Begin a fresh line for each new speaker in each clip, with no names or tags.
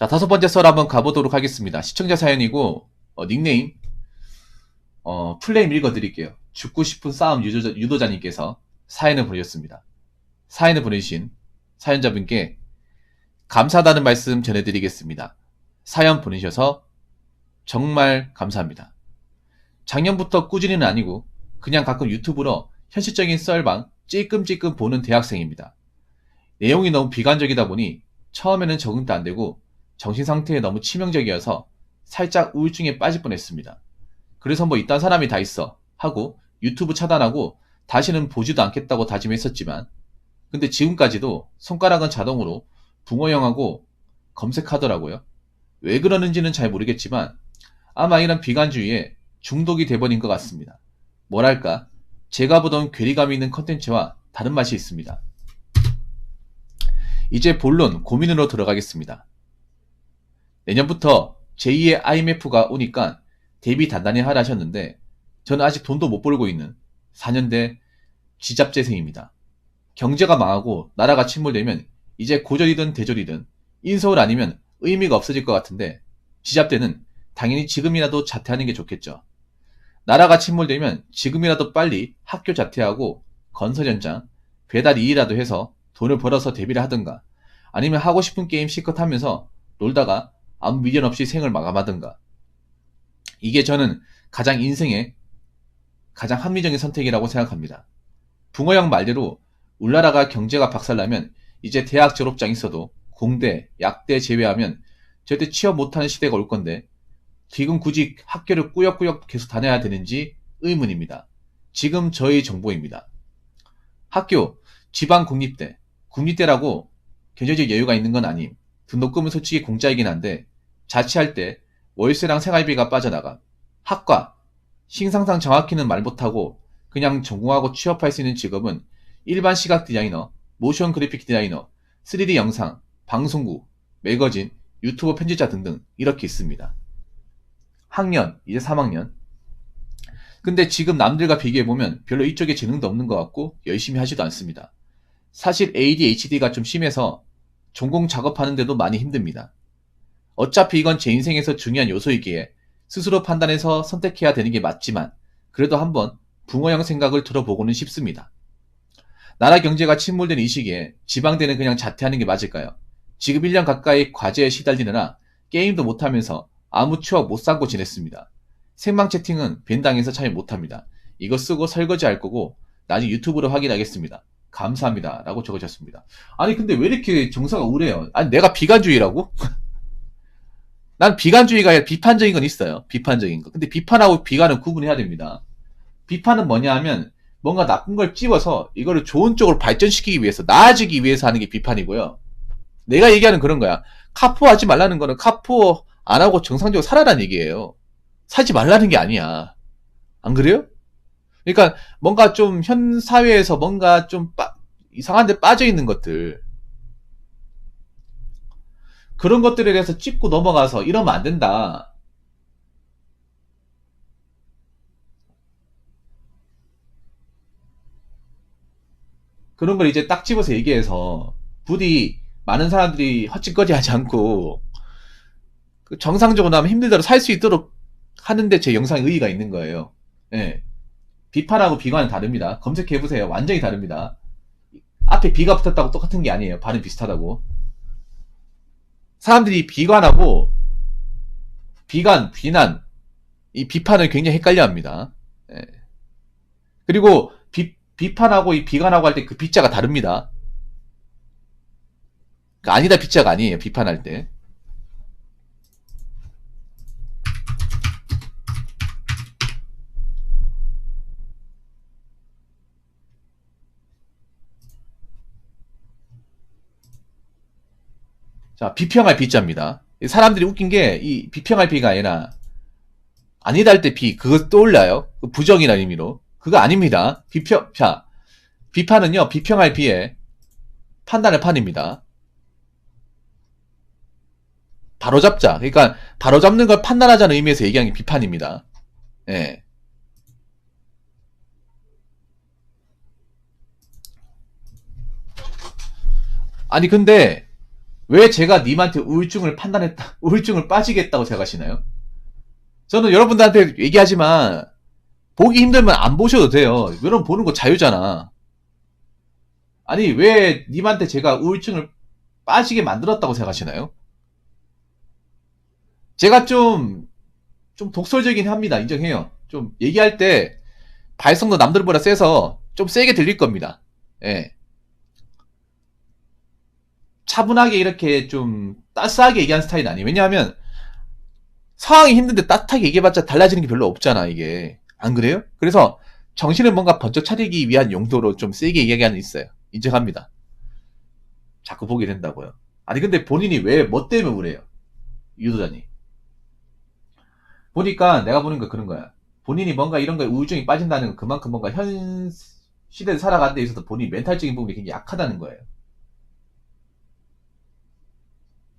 자, 다섯 번째 썰 한번 가보도록 하겠습니다. 시청자 사연이고, 닉네임, 풀네임 읽어드릴게요. 죽고 싶은 싸움 유도자님께서 사연을 보내셨습니다. 사연을 보내주신 사연자분께 감사하다는 말씀 전해드리겠습니다. 사연 보내셔서 정말 감사합니다. 작년부터 꾸준히는 아니고 그냥 가끔 유튜브로 현실적인 썰방 찔끔찔끔 보는 대학생입니다. 내용이 너무 비관적이다 보니 처음에는 적응도 안 되고 정신 상태에 너무 치명적이어서 살짝 우울증에 빠질 뻔했습니다. 그래서 뭐 이딴 사람이 다 있어 하고 유튜브 차단하고 다시는 보지도 않겠다고 다짐했었지만 근데 지금까지도 손가락은 자동으로 붕어형하고 검색하더라고요. 왜 그러는지는 잘 모르겠지만 아마 이런 비관주의에 중독이 돼버린 것 같습니다. 뭐랄까 제가 보던 괴리감 있는 컨텐츠와 다른 맛이 있습니다. 이제 본론 고민으로 들어가겠습니다. 내년부터 제2의 IMF가 오니까 대비 단단히 하라 하셨는데 저는 아직 돈도 못 벌고 있는 4년대 지잡재생입니다. 경제가 망하고 나라가 침몰되면 이제 고졸이든 대졸이든 인서울 아니면 의미가 없어질 것 같은데 지잡대는 당연히 지금이라도 자퇴하는 게 좋겠죠. 나라가 침몰되면 지금이라도 빨리 학교 자퇴하고 건설 현장, 배달 2일이라도 해서 돈을 벌어서 데뷔를 하든가 아니면 하고 싶은 게임 실컷 하면서 놀다가 아무 미련 없이 생을 마감하든가. 이게 저는 가장 인생의 가장 합리적인 선택이라고 생각합니다. 붕어형 말대로 우리나라가 경제가 박살나면 이제 대학 졸업장 있어도 공대, 약대 제외하면 절대 취업 못하는 시대가 올 건데 지금 굳이 학교를 꾸역꾸역 계속 다녀야 되는지 의문입니다. 지금 저의 정보입니다. 학교, 지방 국립대, 국립대라고 경제적 여유가 있는 건 아님. 등록금은 솔직히 공짜이긴 한데 자취할 때 월세랑 생활비가 빠져나가. 학과, 신상상 정확히는 말 못하고 그냥 전공하고 취업할 수 있는 직업은 일반 시각 디자이너, 모션 그래픽 디자이너, 3D 영상, 방송국, 매거진, 유튜버 편집자 등등 이렇게 있습니다. 학년, 이제 3학년. 근데 지금 남들과 비교해보면 별로 이쪽에 재능도 없는 것 같고 열심히 하지도 않습니다. 사실 ADHD가 좀 심해서 전공 작업하는데도 많이 힘듭니다. 어차피 이건 제 인생에서 중요한 요소이기에 스스로 판단해서 선택해야 되는 게 맞지만 그래도 한번 붕어형 생각을 들어보고는 싶습니다. 나라 경제가 침몰된 이 시기에 지방대는 그냥 자퇴하는 게 맞을까요? 지금 1년 가까이 과제에 시달리느라 게임도 못하면서 아무 추억 못 삼고 지냈습니다. 생방 채팅은 벤당에서 잘 못합니다. 이거 쓰고 설거지 할 거고 나중에 유튜브로 확인하겠습니다. 감사합니다. 라고 적으셨습니다. 아니 근데 왜 이렇게 정서가 우울해요? 아니 내가 비관주의라고? 난 비관주의가 아니라 비판적인 건 있어요. 비판적인 거. 근데 비판하고 비관은 구분해야 됩니다. 비판은 뭐냐 하면 뭔가 나쁜 걸 찝어서 이거를 좋은 쪽으로 발전시키기 위해서 나아지기 위해서 하는 게 비판이고요. 내가 얘기하는 그런 거야. 카푸어 하지 말라는 거는 카푸어 안 하고 정상적으로 살아라는 얘기예요. 살지 말라는 게 아니야. 안 그래요? 그러니까 뭔가 좀 현 사회에서 뭔가 좀 이상한 데 빠져 있는 것들 그런 것들에 대해서 찝고 넘어가서 이러면 안 된다. 그런 걸 이제 딱 집어서 얘기해서 부디 많은 사람들이 헛짓거리 하지 않고 정상적으로 하면 힘들더라도 살 수 있도록 하는데 제 영상에 의의가 있는 거예요. 예. 비판하고 비관은 다릅니다. 검색해보세요. 완전히 다릅니다. 앞에 비가 붙었다고 똑같은 게 아니에요. 발음 비슷하다고. 사람들이 비관하고 비관, 비난, 이 비판을 굉장히 헷갈려 합니다. 예. 그리고 비판하고 이 비관하고 할 때 그 비자가 다릅니다. 그러니까 아니다 비자가 아니에요. 비판할 때. 자, 비평할 비자입니다. 사람들이 웃긴 게 이 비평할 비가 아니라 아니다 할 때 비, 그거 떠올라요? 부정이라는 의미로. 그거 아닙니다. 비판은요, 비평할 비에 판단의 판입니다. 바로잡자. 그러니까, 바로잡는 걸 판단하자는 의미에서 얘기하는 게 비판입니다. 예. 아니, 근데, 왜 제가 님한테 우울증을 판단했다, 우울증을 빠지겠다고 생각하시나요? 저는 여러분들한테 얘기하지만, 보기 힘들면 안 보셔도 돼요. 여러분 보는 거 자유잖아. 아니, 왜 님한테 제가 우울증을 빠지게 만들었다고 생각하시나요? 제가 좀 독설적이긴 합니다. 인정해요. 좀 얘기할 때 발성도 남들보다 세서 좀 세게 들릴 겁니다. 예. 차분하게 이렇게 좀 따스하게 얘기하는 스타일은 아니에요. 왜냐하면 상황이 힘든데 따뜻하게 얘기해봤자 달라지는 게 별로 없잖아, 이게. 안 그래요? 그래서 정신을 뭔가 번쩍 차리기 위한 용도로 좀 세게 얘기하는 게 있어요. 인정합니다. 자꾸 보게 된다고요. 아니 근데 본인이 왜 뭐 때문에 그래요? 유도자님. 보니까 내가 보는 거 그런 거야. 본인이 뭔가 이런 거에 우울증이 빠진다는 건 그만큼 뭔가 현 시대를 살아가는 데 있어서 본인이 멘탈적인 부분이 굉장히 약하다는 거예요.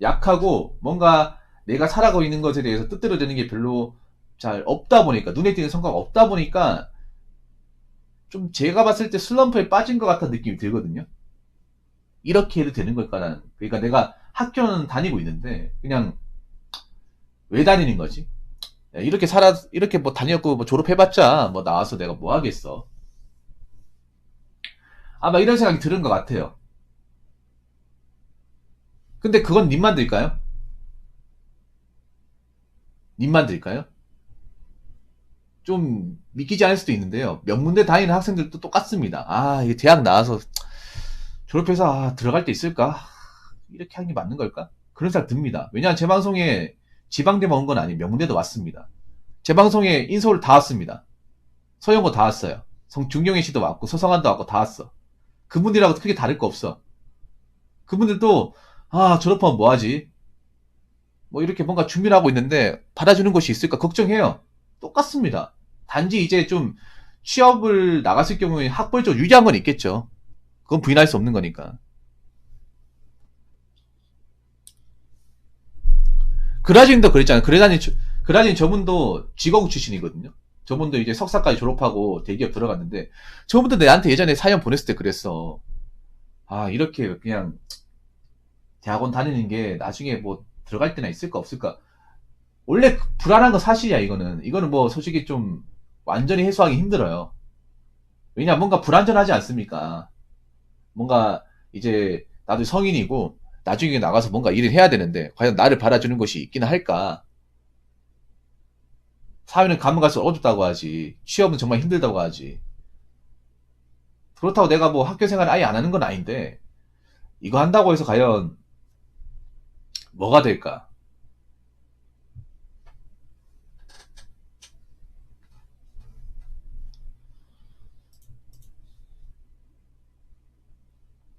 약하고 뭔가 내가 살아가고 있는 것에 대해서 뜻대로되는 게 별로 잘 없다 보니까 눈에 띄는 성과가 없다 보니까 좀 제가 봤을 때 슬럼프에 빠진 것 같은 느낌이 들거든요. 이렇게 해도 되는 걸까라는. 그러니까 내가 학교는 다니고 있는데 그냥 왜 다니는 거지? 이렇게 이렇게 뭐 다녔고 뭐 졸업해봤자 뭐 나와서 내가 뭐 하겠어. 아마 이런 생각이 드는 것 같아요. 근데 그건 님만 들까요? 님만 들까요? 좀 믿기지 않을 수도 있는데요. 명문대 다니는 학생들도 똑같습니다. 아, 이게 대학 나와서 졸업해서 들어갈 때 있을까? 이렇게 하는 게 맞는 걸까? 그런 생각 듭니다. 왜냐하면 제 방송에 지방대만 온 건 아니에요. 명문대도 왔습니다. 제 방송에 인서울 다 왔습니다. 서영고 다 왔어요. 중경희 씨도 왔고 서성한도 왔고 다 왔어. 그분들하고 크게 다를 거 없어. 그분들도 졸업하면 뭐하지? 뭐 이렇게 뭔가 준비를 하고 있는데 받아주는 곳이 있을까 걱정해요. 똑같습니다. 단지 이제 좀 취업을 나갔을 경우에 학벌적으로 유리한 건 있겠죠. 그건 부인할 수 없는 거니까. 그라진도 그랬잖아요. 그라진 저분도 직업국 출신이거든요. 저분도 이제 석사까지 졸업하고 대기업 들어갔는데 저분도 내한테 예전에 사연 보냈을 때 그랬어. 이렇게 그냥 대학원 다니는 게 나중에 뭐 들어갈 때나 있을까 없을까. 원래 불안한 건 사실이야, 이거는 뭐 솔직히 좀 완전히 해소하기 힘들어요. 왜냐, 뭔가 불안전하지 않습니까? 뭔가 이제 나도 성인이고 나중에 나가서 뭔가 일을 해야 되는데 과연 나를 받아주는 곳이 있기는 할까? 사회는 가면 갈수록 어둡다고 하지. 취업은 정말 힘들다고 하지. 그렇다고 내가 뭐 학교 생활을 아예 안 하는 건 아닌데 이거 한다고 해서 과연 뭐가 될까?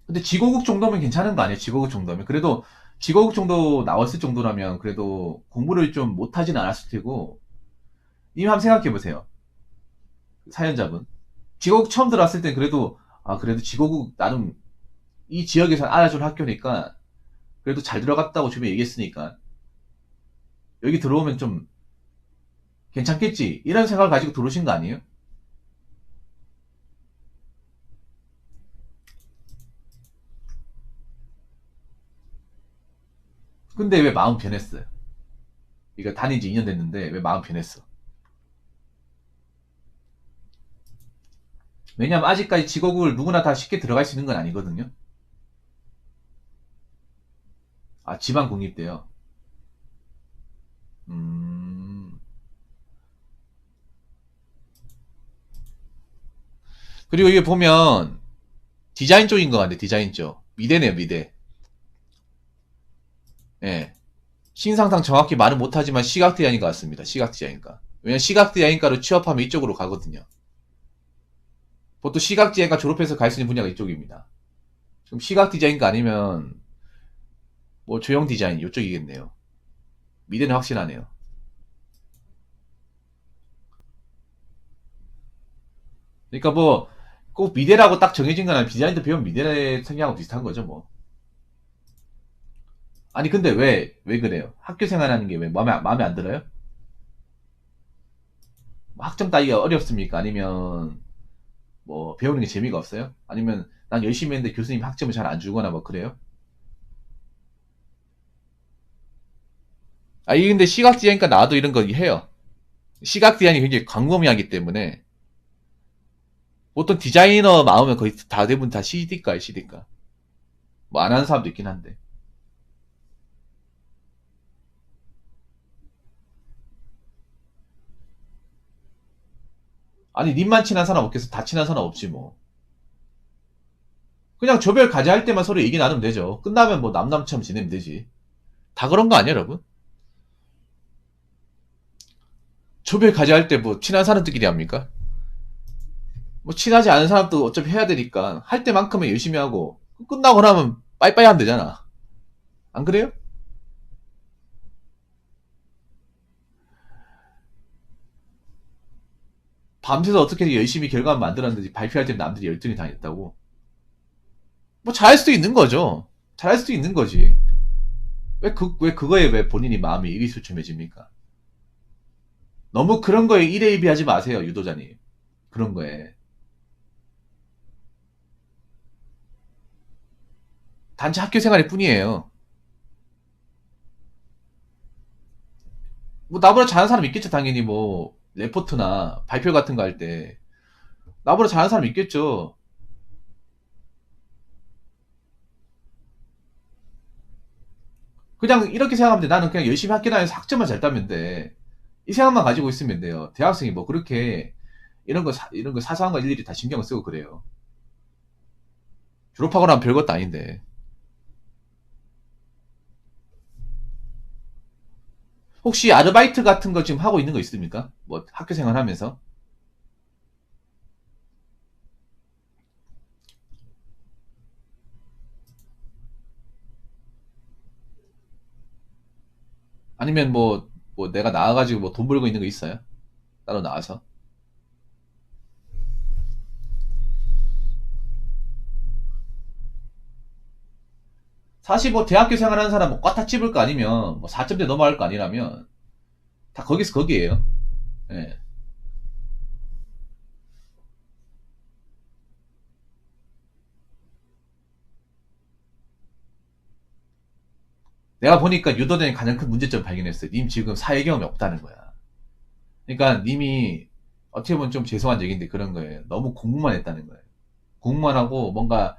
근데 지고국 정도면 괜찮은 거 아니에요? 지고국 정도면. 그래도 지고국 정도 나왔을 정도라면 그래도 공부를 좀 못하진 않았을 테고. 님 한번 생각해 보세요. 사연자분. 지고국 처음 들어왔을 땐 그래도, 그래도 지고국 나름 이 지역에서 알아준 학교니까 그래도 잘 들어갔다고 주변에 얘기했으니까 여기 들어오면 좀 괜찮겠지. 이런 생각을 가지고 들어오신 거 아니에요? 근데 왜 마음 변했어요? 이거 다닌 지 2년 됐는데 왜 마음 변했어? 왜냐면 아직까지 직업을 누구나 다 쉽게 들어갈 수 있는 건 아니거든요. 지방 국립대요. 음. 그리고 이게 보면 디자인 쪽인 것 같네, 디자인 쪽. 미대네요, 미대. 예. 신상상 정확히 말은 못하지만 시각 디자인과 같습니다. 시각 디자인과. 왜냐면 시각 디자인과로 취업하면 이쪽으로 가거든요. 보통 시각 디자인과 졸업해서 갈 수 있는 분야가 이쪽입니다. 그럼 시각 디자인과 아니면 뭐 조형 디자인 이쪽이겠네요. 미대는 확실하네요. 그러니까 뭐 꼭 미대라고 딱 정해진 건 아니고 디자인도 배우면 미대 생각하고 비슷한 거죠, 뭐. 아니 근데 왜 그래요? 학교 생활하는 게 왜 마음에 안 들어요? 뭐 학점 따기가 어렵습니까? 아니면 뭐 배우는 게 재미가 없어요? 아니면 난 열심히 했는데 교수님 학점을 잘 안 주거나 뭐 그래요? 아, 이게 근데 시각 디자인과 나도 이런 거 해요. 시각 디자인이 굉장히 광범위하기 때문에 보통 디자이너 마음은 거의 다 대부분 다 CD과에 CD과. 뭐 안 하는 사람도 있긴 한데. 아니 님만 친한 사람 없겠어? 다 친한 사람 없지 뭐. 그냥 조별 과제할 때만 서로 얘기 나누면 되죠. 끝나면 뭐 남남처럼 지내면 되지. 다 그런 거 아니야 여러분? 조별 과제할 때 뭐 친한 사람들끼리 합니까? 뭐 친하지 않은 사람도 어차피 해야 되니까 할 때만큼은 열심히 하고 끝나고 나면 빠이빠이 하면 되잖아. 안 그래요? 밤새서 어떻게 열심히 결과만 만들었는지 발표할 때 남들이 열등이 당했다고? 뭐 잘할 수도 있는 거죠. 잘할 수도 있는 거지. 왜 그거에 왜 본인이 마음이 일희소침해집니까? 너무 그런 거에 일희일비하지 마세요, 유도자님. 그런 거에. 단지 학교 생활일 뿐이에요. 뭐 나보다 잘하는 사람 있겠죠, 당연히 뭐 레포트나 발표 같은 거 할 때. 나보다 잘하는 사람 있겠죠. 그냥 이렇게 생각하면 돼. 나는 그냥 열심히 학교 다녀서 학점만 잘 따면 돼. 이 생각만 가지고 있으면 돼요. 대학생이 뭐 그렇게 이런 거 사소한 거 일일이 다 신경을 쓰고 그래요. 졸업하고 나면 별것도 아닌데. 혹시 아르바이트 같은 거 지금 하고 있는 거 있습니까? 뭐 학교 생활 하면서? 아니면 뭐 내가 나와가지고 뭐 돈 벌고 있는 거 있어요? 따로 나와서? 사실 뭐 대학교 생활하는 사람 뭐 꽉다 찝을 거 아니면 뭐 4점대 넘어갈 거 아니라면 다 거기서 거기에요. 예. 내가 보니까 유도전의 가장 큰 문제점 발견했어요. 님 지금 사회 경험이 없다는 거야. 그러니까 님이 어떻게 보면 좀 죄송한 얘기인데 그런 거예요. 너무 공부만 했다는 거예요. 공부만 하고 뭔가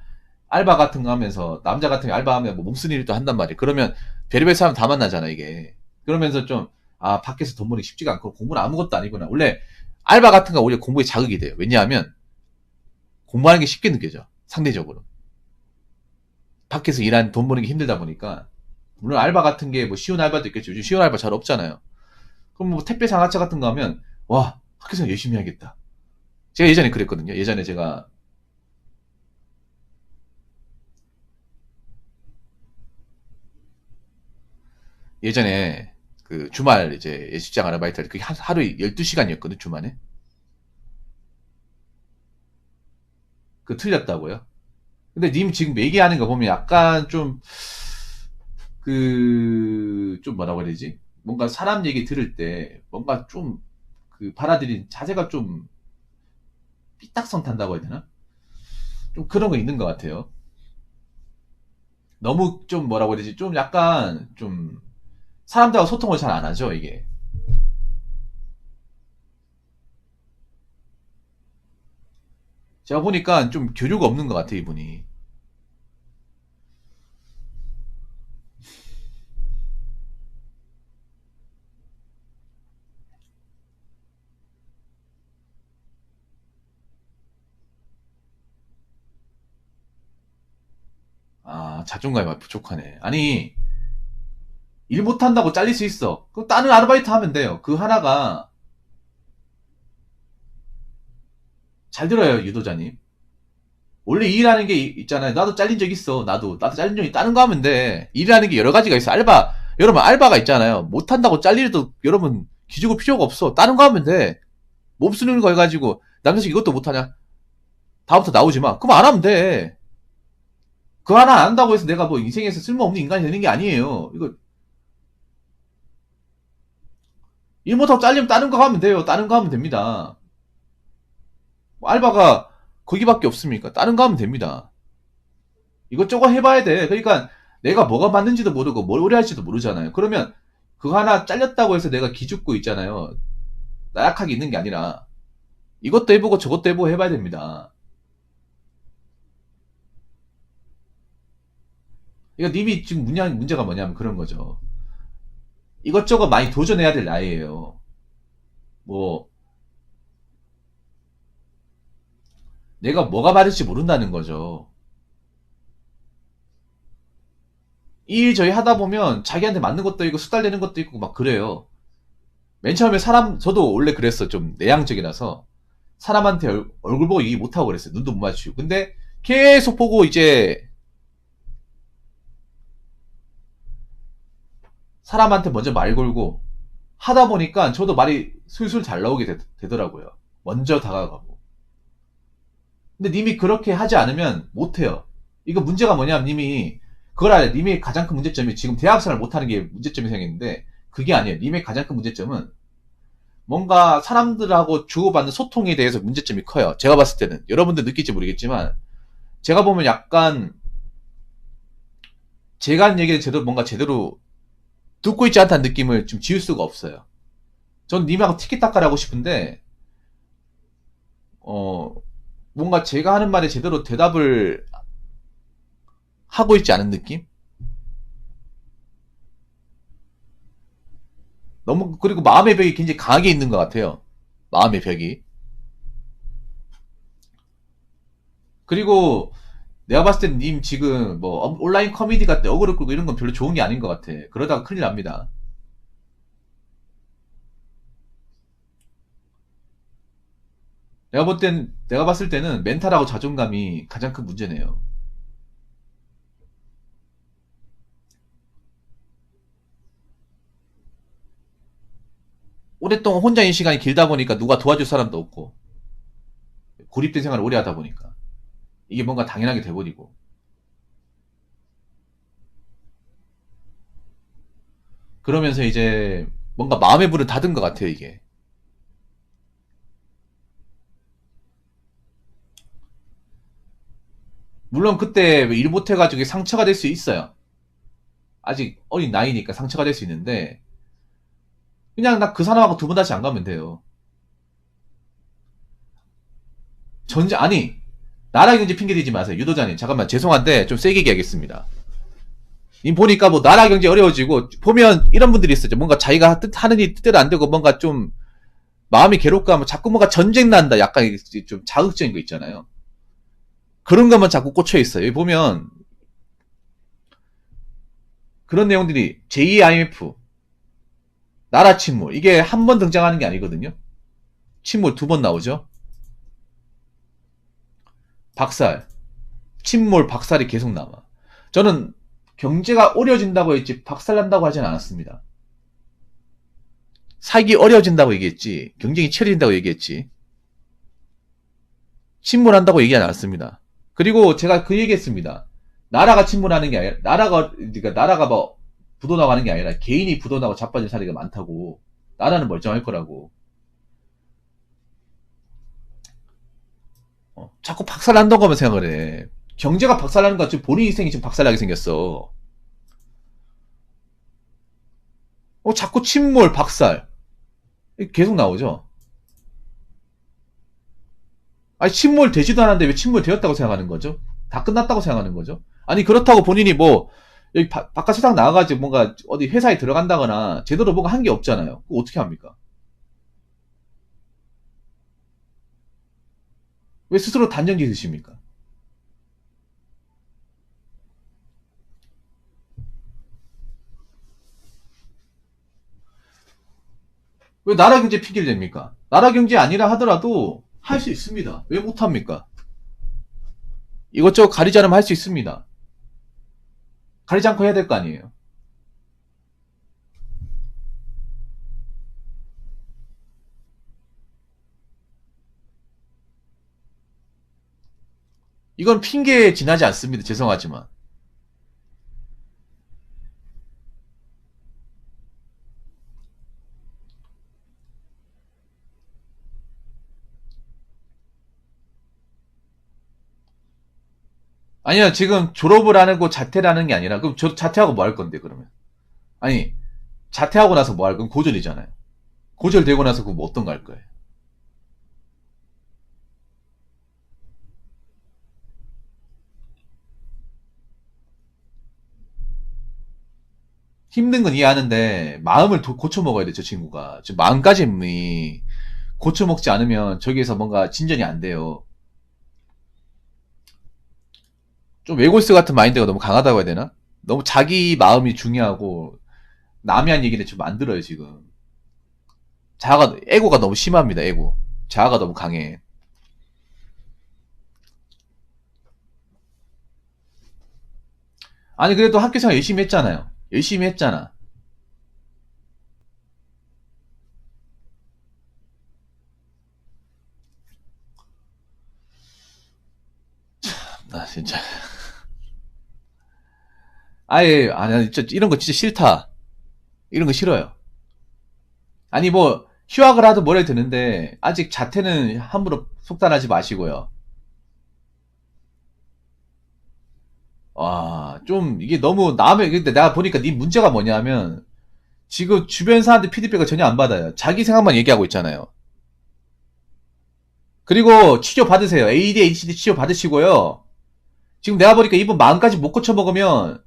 알바 같은 거 하면서 남자 같은 거 알바하면 뭐 몸쓰는 일도 한단 말이에요. 그러면 별의별 사람 다 만나잖아 이게. 그러면서 좀 아 밖에서 돈 벌기 쉽지가 않고 공부는 아무것도 아니구나. 원래 알바 같은 거 오히려 공부에 자극이 돼요. 왜냐하면 공부하는 게 쉽게 느껴져. 상대적으로. 밖에서 일하는 돈 버는 게 힘들다 보니까 물론 알바 같은 게 뭐 쉬운 알바도 있겠죠. 요즘 쉬운 알바 잘 없잖아요. 그럼 뭐 택배 상하차 같은 거 하면 와 학교에서 열심히 해야겠다. 제가 예전에 그랬거든요. 예전에 제가 예전에 그 주말 이제 예식장 아르바이트 할 때 그게 하루에 12시간이었거든 주말에. 그 틀렸다고요? 근데 님 지금 얘기하는 거 보면 약간 좀 좀 뭐라고 해야 되지? 뭔가 사람 얘기 들을 때 뭔가 좀 그 받아들인 자세가 좀 삐딱선 탄다고 해야 되나? 좀 그런 거 있는 것 같아요. 너무 좀 뭐라고 해야 되지? 좀 약간 좀 사람들하고 소통을 잘 안 하죠, 이게. 제가 보니까 좀 교류가 없는 것 같아, 이분이. 아, 자존감이 부족하네. 아니, 일 못한다고 잘릴 수 있어. 그럼 다른 아르바이트 하면 돼요. 그 하나가, 잘 들어요, 유도자님. 원래 일하는 게 있잖아요. 나도 잘린 적 있어. 나도 잘린 적이 다른 거 하면 돼. 일하는 게 여러 가지가 있어. 여러분, 알바가 있잖아요. 못한다고 잘리도 여러분, 기죽을 필요가 없어. 다른 거 하면 돼. 몸 쓰는 거 해가지고, 남자식 이것도 못하냐? 다음부터 나오지 마. 그럼 안 하면 돼. 그 하나 안 한다고 해서 내가 뭐 인생에서 쓸모없는 인간이 되는 게 아니에요. 이거, 일 못하고 잘리면 다른 거 하면 돼요. 다른 거 하면 됩니다. 뭐 알바가 거기밖에 없습니까? 다른 거 하면 됩니다. 이것저것 해봐야 돼. 그러니까 내가 뭐가 맞는지도 모르고 뭘 오래 할지도 모르잖아요. 그러면 그거 하나 잘렸다고 해서 내가 기죽고 있잖아요. 나약하게 있는 게 아니라 이것도 해보고 저것도 해보고 해봐야 됩니다. 그러니까 님이 지금 문제가 뭐냐면 그런 거죠. 이것저것 많이 도전해야 될 나이에요. 뭐 내가 뭐가 맞을지 모른다는 거죠. 이 일 저희 하다 보면 자기한테 맞는 것도 있고 수달되는 것도 있고 막 그래요. 맨 처음에 저도 원래 그랬어. 좀 내향적이라서 사람한테 얼굴 보고 얘기 못하고 그랬어요. 눈도 못 맞추고. 근데 계속 보고 이제 사람한테 먼저 말 걸고 하다 보니까 저도 말이 술술 잘 나오게 되더라고요. 먼저 다가가고. 근데 님이 그렇게 하지 않으면 못해요. 이거 문제가 뭐냐면 님이 그걸 알아요. 님의 가장 큰 문제점이 지금 대학생활 못하는 게 문제점이 생겼는데 그게 아니에요. 님의 가장 큰 문제점은 뭔가 사람들하고 주고받는 소통에 대해서 문제점이 커요. 제가 봤을 때는. 여러분들 느낄지 모르겠지만 제가 보면 약간 제가 하는 얘기를 제대로 듣고 있지 않다는 느낌을 좀 지울 수가 없어요. 전 님하고 티키타카를 하고 싶은데 어 뭔가 제가 하는 말에 제대로 대답을 하고 있지 않은 느낌? 너무 그리고 마음의 벽이 굉장히 강하게 있는 것 같아요. 마음의 벽이. 그리고 내가 봤을 땐 님 지금 뭐 온라인 커뮤니티 같은 데 어그로 끌고 이런 건 별로 좋은 게 아닌 것 같아. 그러다가 큰일 납니다. 내가 봤을 때는 멘탈하고 자존감이 가장 큰 문제네요. 오랫동안 혼자인 시간이 길다 보니까 누가 도와줄 사람도 없고 고립된 생활을 오래 하다 보니까 이게 뭔가 당연하게 돼버리고 그러면서 이제 뭔가 마음의 문을 닫은 것 같아요 이게. 물론 그때 일 못해가지고 상처가 될 수 있어요. 아직 어린 나이니까 상처가 될 수 있는데 그냥 나 그 사람하고 두 번 다시 안 가면 돼요. 아니 나라 경제 핑계 대지 마세요. 유도자님 잠깐만 죄송한데 좀 세게 얘기하겠습니다. 님 보니까 뭐 나라 경제 어려워지고 보면 이런 분들이 있어요. 뭔가 자기가 하는 일 뜻대로 안 되고 뭔가 좀 마음이 괴롭고 하면 자꾸 뭔가 전쟁 난다. 약간 좀 자극적인 거 있잖아요. 그런 것만 자꾸 꽂혀 있어요. 여기 보면 그런 내용들이 제2의 IMF, 나라 침몰 이게 한 번 등장하는 게 아니거든요. 침몰 두 번 나오죠. 박살, 침몰, 박살이 계속 남아. 저는 경제가 어려워진다고 했지 박살난다고 하진 않았습니다. 살기 어려워진다고 얘기했지 경쟁이 치열해진다고 얘기했지 침몰한다고 얘기하지 않았습니다. 그리고 제가 그 얘기했습니다. 나라가 침몰하는 게 아니라 나라가 뭐 부도나가는 게 아니라 개인이 부도나고 자빠진 사례가 많다고. 나라는 멀쩡할 거라고. 자꾸 박살난다고 하면 생각을 해. 경제가 박살나는 것 같지 본인 인생이 지금 박살나게 생겼어. 자꾸 침몰, 박살 계속 나오죠. 아니 침몰 되지도 않았는데 왜 침몰 되었다고 생각하는 거죠? 다 끝났다고 생각하는 거죠? 아니 그렇다고 본인이 뭐 여기 바깥 세상 나가가지고 뭔가 어디 회사에 들어간다거나 제대로 뭔가 한 게 없잖아요. 그거 어떻게 합니까? 왜 스스로 단정지 드십니까? 왜 나라 경제 핑계를 댑니까? 나라 경제 아니라 하더라도 할 수 있습니다. 왜 못합니까? 이것저것 가리지 않으면 할 수 있습니다. 가리지 않고 해야 될 거 아니에요. 이건 핑계에 지나지 않습니다. 죄송하지만. 아니요, 지금 졸업을 안 하고 자퇴를 하는 게 아니라, 그럼 자퇴하고 뭐 할 건데, 그러면? 아니, 자퇴하고 나서 뭐 할 건 고졸이잖아요. 고졸되고 나서 그거 뭐 어떤 거 할 거예요? 힘든 건 이해하는데 마음을 고쳐 먹어야 돼, 저 친구가. 지금 마음가짐이 고쳐 먹지 않으면 저기에서 뭔가 진전이 안 돼요. 좀 외골스 같은 마인드가 너무 강하다고 해야 되나? 너무 자기 마음이 중요하고 남이 한 얘기를 좀 안 들어요, 지금. 에고가 너무 심합니다, 에고. 자아가 너무 강해. 아니, 그래도 학교 생활 열심히 했잖아요. 열심히 했잖아. 나 진짜. 아니, 진짜 이런 거 진짜 싫다. 이런 거 싫어요. 아니, 뭐, 휴학을 하든 뭐래 되는데, 아직 자퇴는 함부로 속단하지 마시고요. 와, 좀, 이게 너무 근데 내가 보니까 네 문제가 뭐냐면, 지금 주변 사람들 피드백을 전혀 안 받아요. 자기 생각만 얘기하고 있잖아요. 그리고 치료 받으세요. ADHD 치료 받으시고요. 지금 내가 보니까 이분 마음까지 못 고쳐 먹으면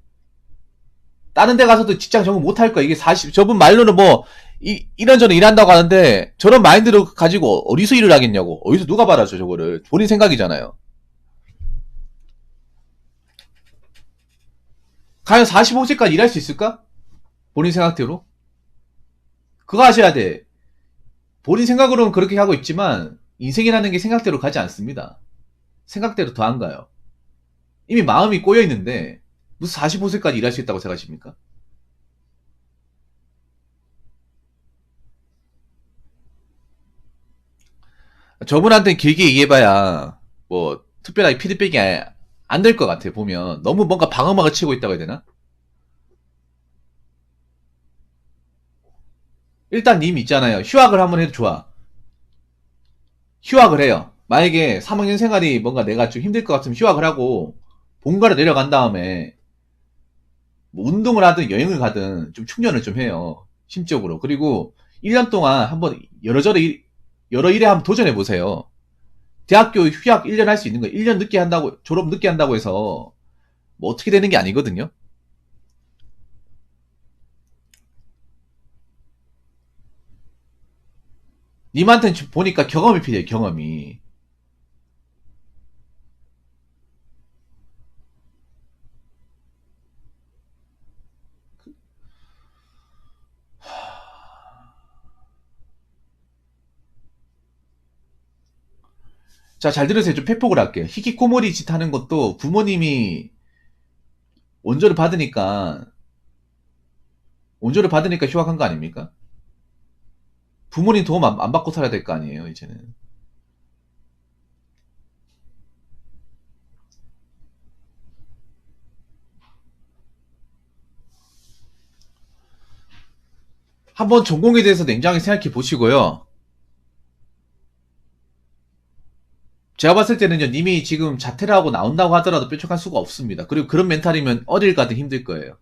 다른 데 가서도 직장 적응 못 할 거야. 이게 저분 말로는 뭐 이런저런 일한다고 하는데 저런 마인드를 가지고 어디서 일을 하겠냐고. 어디서 누가 받아줘 저거를. 본인 생각이잖아요. 과연 45세까지 일할 수 있을까? 본인 생각대로? 그거 하셔야 돼. 본인 생각으로는 그렇게 하고 있지만 인생이라는 게 생각대로 가지 않습니다. 생각대로 더 안 가요. 이미 마음이 꼬여 있는데 무슨 45세까지 일할 수 있다고 생각하십니까? 저분한테 길게 얘기해봐야 뭐 특별하게 피드백이 안 될 것 같아. 보면 너무 뭔가 방어막을 치고 있다고 해야 되나? 일단 님 있잖아요. 휴학을 한번 해도 좋아. 휴학을 해요. 만약에 3학년 생활이 뭔가 내가 좀 힘들 것 같으면 휴학을 하고 본가로 내려간 다음에 뭐 운동을 하든 여행을 가든 좀 충전을 좀 해요. 심적으로. 그리고 1년 동안 한번 여러 일에 한번 도전해 보세요. 대학교 휴학 1년 할 수 있는 거예요. 1년 늦게 한다고, 졸업 늦게 한다고 해서 뭐 어떻게 되는 게 아니거든요. 님한테는 보니까 경험이 필요해요, 경험이. 자, 잘 들으세요. 좀 팩폭을 할게요. 히키코모리 짓 하는 것도 부모님이 원조를 받으니까, 원조를 받으니까 휴학한 거 아닙니까? 부모님 도움 안 받고 살아야 될 거 아니에요, 이제는. 한번 전공에 대해서 냉정하게 생각해 보시고요. 제가 봤을 때는요, 님이 지금 자퇴를 하고 나온다고 하더라도 뾰족할 수가 없습니다. 그리고 그런 멘탈이면 어딜 가든 힘들 거예요.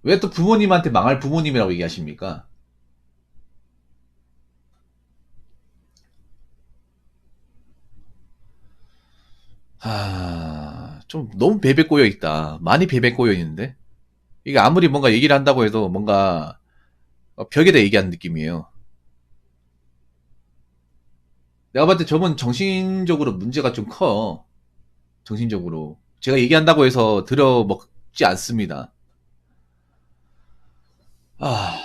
왜 또 부모님한테 망할 부모님이라고 얘기하십니까? 좀 너무 베베 꼬여 있다. 많이 베베 꼬여 있는데? 이게 아무리 뭔가 얘기를 한다고 해도 뭔가 벽에다 얘기하는 느낌이에요. 내가 봤을 때 저분 정신적으로 문제가 좀 커. 정신적으로. 제가 얘기한다고 해서 들어먹지 않습니다. 아,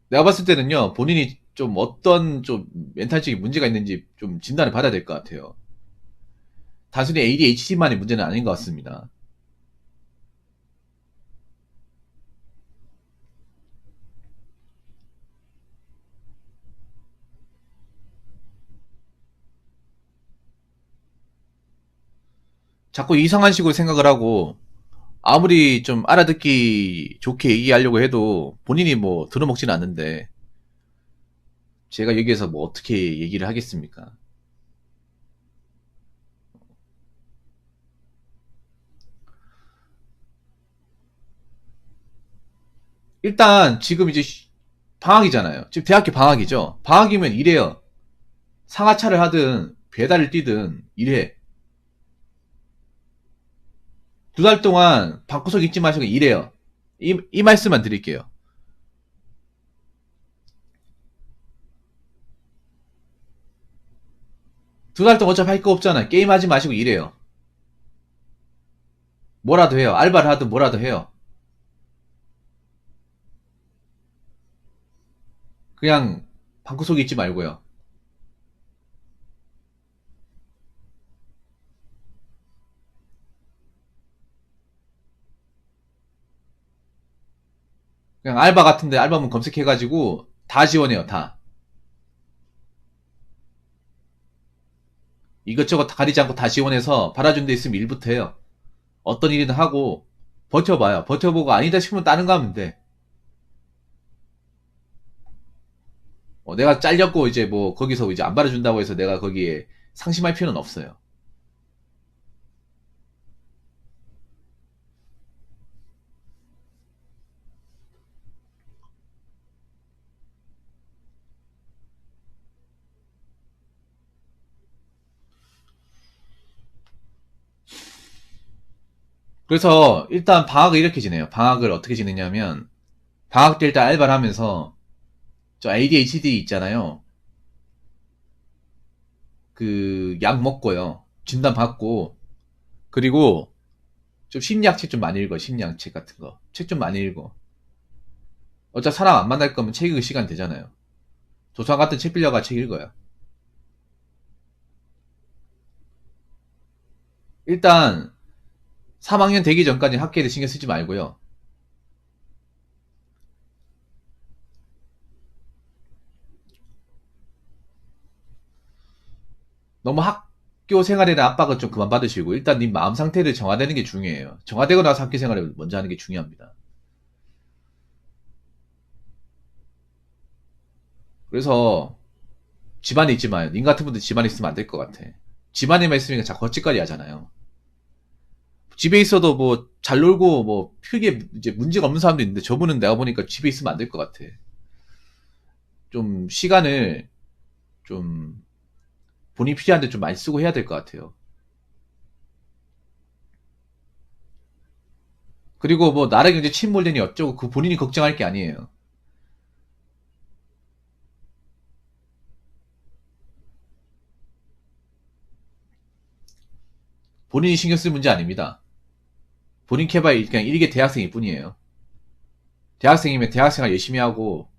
내가 봤을 때는요, 본인이 좀 어떤 좀 멘탈적인 문제가 있는지 좀 진단을 받아야 될 것 같아요. 단순히 ADHD만의 문제는 아닌 것 같습니다. 자꾸 이상한 식으로 생각을 하고, 아무리 좀 알아듣기 좋게 얘기하려고 해도 본인이 뭐 들어먹지는 않는데, 제가 여기에서 뭐 어떻게 얘기를 하겠습니까? 일단 지금 이제 방학이잖아요. 지금 대학교 방학이죠. 방학이면 일해요. 상하차를 하든 배달을 뛰든 일해. 2달 동안 방구석 잊지 마시고 일해요. 이 말씀만 드릴게요. 2달 동안 어차피 할 거 없잖아요. 게임하지 마시고 일해요. 뭐라도 해요. 알바를 하든 뭐라도 해요. 그냥 방구석 잊지 말고요. 그냥 알바 같은데 알바문 검색해가지고 다 지원해요. 다. 이것저것 다 가리지 않고 다 지원해서 받아준 데 있으면 일부터 해요. 어떤 일이든 하고 버텨봐요. 버텨보고 아니다 싶으면 다른 거 하면 돼. 내가 잘렸고 이제 뭐 거기서 이제 안 받아준다고 해서 내가 거기에 상심할 필요는 없어요. 그래서 일단 방학을 이렇게 지내요. 방학을 어떻게 지내냐면 방학 때 일단 알바를 하면서 저 ADHD 있잖아요. 그 약 먹고요. 진단 받고 그리고 좀 심리학책 좀 많이 읽어. 심리학책 같은 거. 책 좀 많이 읽어. 어차피 사람 안 만날 거면 책 읽을 시간 되잖아요. 도서관 같은 책 빌려가 책 읽어요. 일단 3학년 되기 전까지 학교에 신경 쓰지 말고요. 너무 학교 생활에 대한 압박은 좀 그만 받으시고 일단 네 마음 상태를 정화되는 게 중요해요. 정화되고 나서 학교 생활을 먼저 하는 게 중요합니다. 그래서 집안에 있지 마요. 님 같은 분들 집안에 있으면 안 될 것 같아. 집안에만 있으니까 자꾸 헛짓거리 하잖아요. 집에 있어도 뭐 잘 놀고 뭐 크게 이제 문제가 없는 사람도 있는데 저분은 내가 보니까 집에 있으면 안 될 것 같아. 좀 시간을 좀 본인이 필요한데 좀 많이 쓰고 해야 될 것 같아요. 그리고 뭐 나라 경제 침몰되니 어쩌고 그 본인이 걱정할 게 아니에요. 본인이 신경 쓸 문제 아닙니다. 본인 캐봐야 그냥 일개 대학생일 뿐이에요. 대학생이면 대학생활 열심히 하고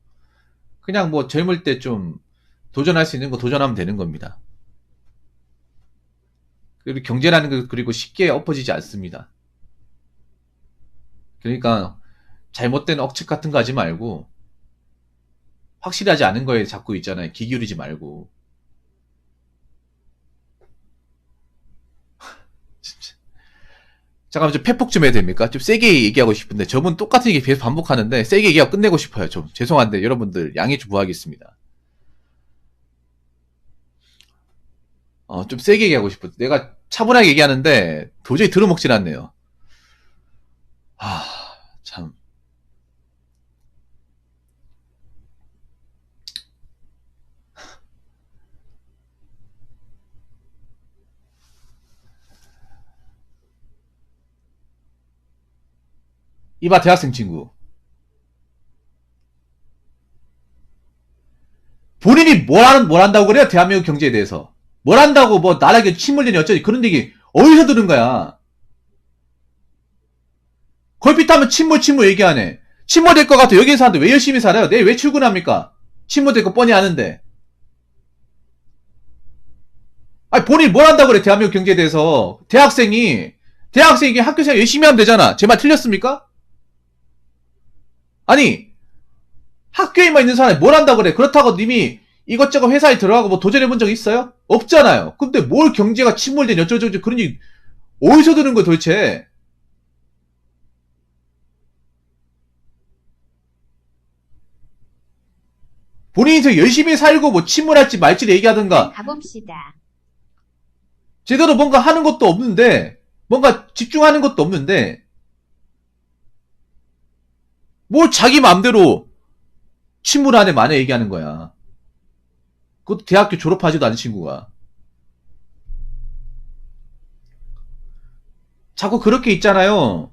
그냥 뭐 젊을 때 좀 도전할 수 있는 거 도전하면 되는 겁니다. 그리고 경제라는 거 그리고 쉽게 엎어지지 않습니다. 그러니까 잘못된 억측 같은 거 하지 말고 확실하지 않은 거에 자꾸 있잖아요. 귀 기울이지 말고. 진짜. 잠깐만 좀 패폭 좀 해야 됩니까? 좀 세게 얘기하고 싶은데 저분 똑같은 얘기 계속 반복하는데 세게 얘기하고 끝내고 싶어요. 좀 죄송한데 여러분들 양해 좀 구하겠습니다. 좀 세게 얘기하고 싶어. 내가 차분하게 얘기하는데 도저히 들어먹질 않네요. 아, 참. 이봐 대학생 친구. 본인이 뭘 한다고 그래요? 대한민국 경제에 대해서. 뭘 한다고 뭐 나라에 침몰되니 어쩌니 그런 얘기 어디서 들은 거야? 걸핏하면 침몰 얘기하네. 침몰될 것 같아. 여기 있는 사람들 왜 열심히 살아요? 내일 왜 출근합니까? 침몰될 거 뻔히 아는데. 아니 본인이 뭘 한다고 그래 대한민국 경제에 대해서. 대학생이 학교생활 열심히 하면 되잖아. 제 말 틀렸습니까? 아니 학교에만 있는 사람이 뭘 한다고 그래. 그렇다고 님이 이것저것 회사에 들어가고 뭐 도전해본 적 있어요? 없잖아요. 근데 뭘 경제가 침몰된 어쩌고저쩌고 그런 얘기 어디서 들은 거야 도대체. 본인 인생 열심히 살고 뭐 침몰할지 말지 얘기하든가
가봅시다.
제대로 뭔가 하는 것도 없는데 뭔가 집중하는 것도 없는데 뭘 자기 마음대로 친문 안에 만에 얘기하는 거야. 그것도 대학교 졸업하지도 않은 친구가. 자꾸 그렇게 있잖아요.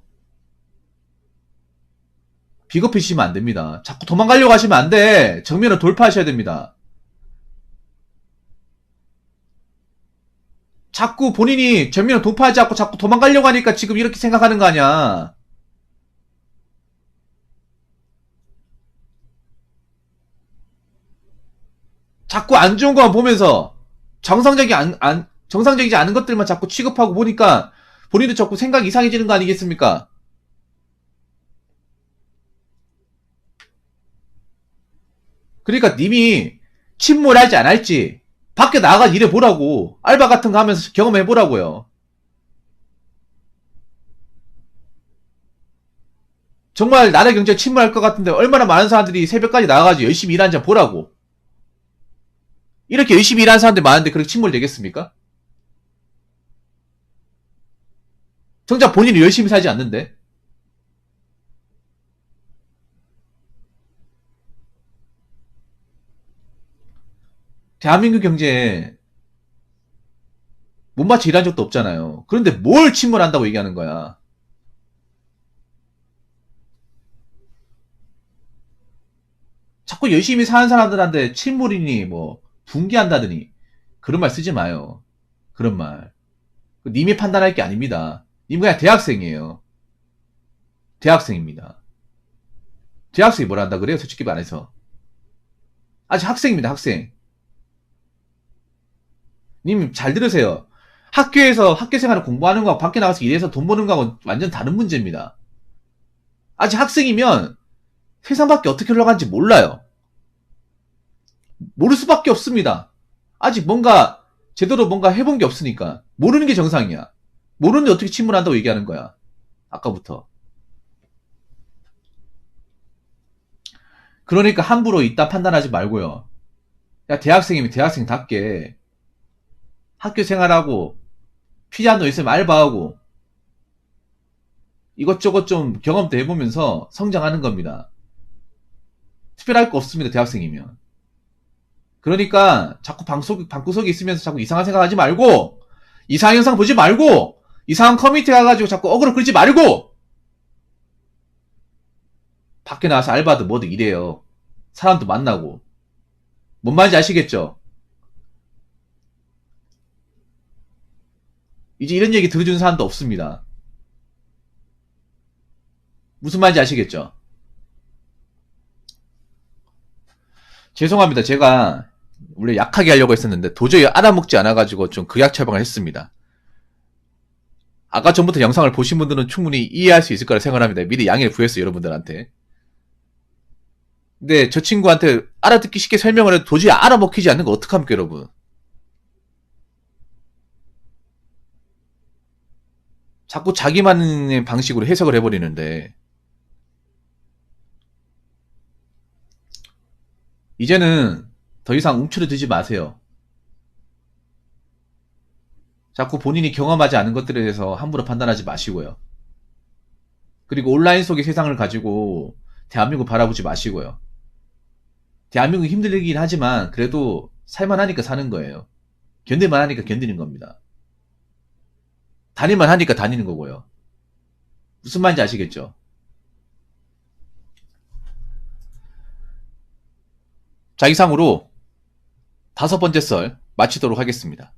비겁해지시면 안 됩니다. 자꾸 도망가려고 하시면 안 돼. 정면을 돌파하셔야 됩니다. 자꾸 본인이 정면을 돌파하지 않고 자꾸 도망가려고 하니까 지금 이렇게 생각하는 거 아니야. 자꾸 안 좋은 것만 보면서 정상적이지 않은 것들만 자꾸 취급하고 보니까 본인도 자꾸 생각이 이상해지는 거 아니겠습니까? 그러니까 님이 침몰할지 안 할지 밖에 나가 일해보라고. 알바 같은 거 하면서 경험해보라고요. 정말 나라 경제 침몰할 것 같은데 얼마나 많은 사람들이 새벽까지 나가가지고 열심히 일하는지 보라고. 이렇게 열심히 일하는 사람들 많은데 그렇게 침몰되겠습니까? 정작 본인이 열심히 살지 않는데. 대한민국 경제에 못마치 일한 적도 없잖아요. 그런데 뭘 침몰한다고 얘기하는 거야. 자꾸 열심히 사는 사람들한테 침몰이니 뭐 붕괴한다더니 그런 말 쓰지 마요. 그런 말. 님이 판단할 게 아닙니다. 님 그냥 대학생이에요. 대학생입니다. 대학생이 뭘 한다 그래요? 솔직히 말해서. 아직 학생입니다. 학생. 님 잘 들으세요. 학교에서 학교생활을 공부하는 거하고 밖에 나가서 일해서 돈 버는 거하고 완전 다른 문제입니다. 아직 학생이면 세상 밖에 어떻게 흘러가는지 몰라요. 모를 수밖에 없습니다. 아직 뭔가 제대로 뭔가 해본 게 없으니까. 모르는 게 정상이야. 모르는데 어떻게 침몰한다고 얘기하는 거야. 아까부터. 그러니까 함부로 이딴 판단하지 말고요. 야, 대학생이면 대학생답게 학교 생활하고 피자노 있으면 알바하고 이것저것 좀 경험도 해보면서 성장하는 겁니다. 특별할 거 없습니다. 대학생이면. 그러니까 자꾸 방구석에 있으면서 자꾸 이상한 생각하지 말고 이상한 영상 보지 말고 이상한 커뮤니티 가가지고 자꾸 어그로 끌지 말고 밖에 나가서 알바도 뭐든 이래요. 사람도 만나고. 뭔 말인지 아시겠죠? 이제 이런 얘기 들어주는 사람도 없습니다. 무슨 말인지 아시겠죠? 죄송합니다. 제가 원래 약하게 하려고 했었는데 도저히 알아먹지 않아가지고 좀 극약 처방을 했습니다. 아까 전부터 영상을 보신 분들은 충분히 이해할 수 있을 거라 생각합니다. 미리 양해를 구했어요. 여러분들한테. 근데 저 친구한테 알아듣기 쉽게 설명을 해도 도저히 알아먹히지 않는 거 어떡합니까 여러분. 자꾸 자기만의 방식으로 해석을 해버리는데 이제는 더 이상 움츠러들지 마세요. 자꾸 본인이 경험하지 않은 것들에 대해서 함부로 판단하지 마시고요. 그리고 온라인 속의 세상을 가지고 대한민국 바라보지 마시고요. 대한민국 힘들긴 하지만 그래도 살만하니까 사는 거예요. 견딜만 하니까 견디는 겁니다. 다닐만 하니까 다니는 거고요. 무슨 말인지 아시겠죠? 자, 이상으로 5번째 썰 마치도록 하겠습니다.